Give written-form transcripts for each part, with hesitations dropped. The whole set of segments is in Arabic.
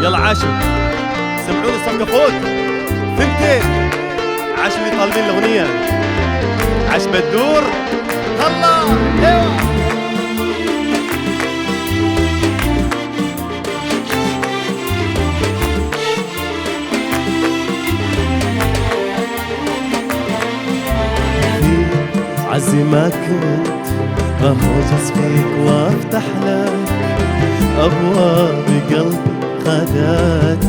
يلا عاشوا سمعوني الصفقة فوق ثنتين. عاش اللي طالبين الأغنية، عاش بدور الله ايوه. عزي ما كنت أهوجس فيك وافتح لك أبواب قلبي، خذت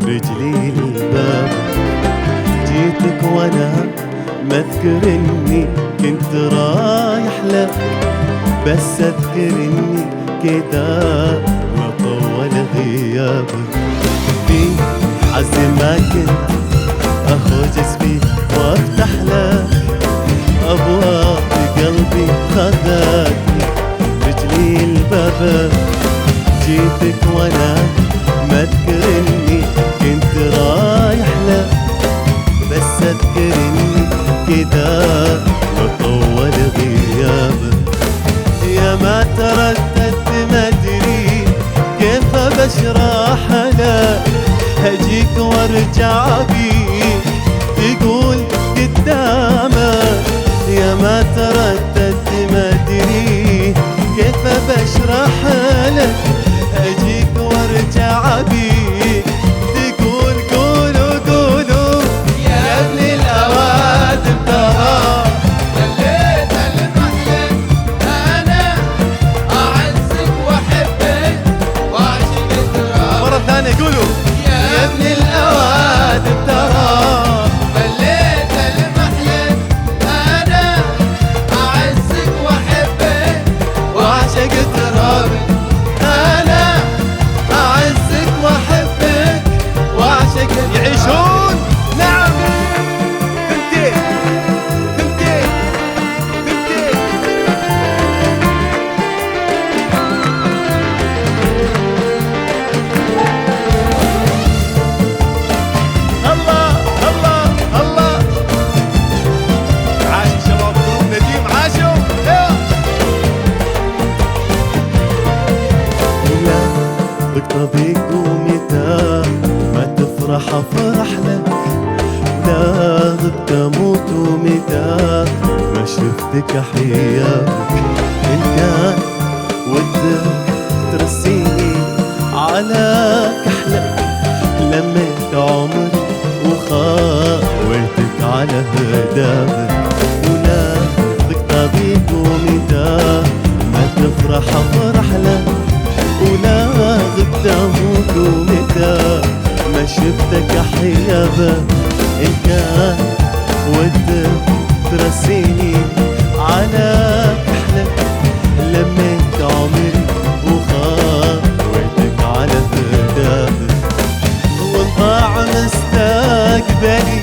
رجلي للباب. جيتك وانا ما اذكر اني كنت رايح لك، بس اذكر اني كده وطول غيابك. في عزي ما كنت أهوجس فيك وافتح لك أبواب قلبي، خذتني رجلي الباب. جيتك وانا ما اذكر اني كنت رايح لك، بس اذكر اني كده وطول غيابك. يا ما ترددت ما ادري كيف بشرح لك، هجيك وارجع بيك تقول قدامك. يا ما ترددت ما ادري كيف بشرح لك، اجيك وارجع بيك تقول قولوا قولوا يا ابن الاوادم ترى خليت المحلم انا اعزك واحبك واعشق ترى. مرة ثانية قولوا يا ابن الاوادم ترى خليت المحلم انا اعزك واحبك وعشق ترابك. انا اعزك واحبك واعشق يعيشون نعم ثنتين ثنتين ثنتين. الله الله الله. عاش شباب جروب نديم، عاشوا ايوه. لا بقطبيك ومتى ما تفرح افرح لك، لا غبت اموت ومتى ما شفتك احياك. ان كان ودك ترسيني على كحلك، لميت عمري وخاويتك على هدابك. ولا بقطبيك ومتى ما تفرح افرح لك، ولا غبت اموت ومتى ما شفتك احيابك. ان كان ودك ترسيني على كحلك، لميت عمري وخاويتك على هدابك. وان ضاع مستقبلي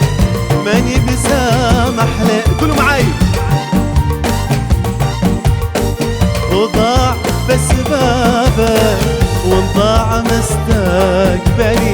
ماني بسامح لك، قولوا معاي وضاع بس بابك. وان ضاع مستقبلي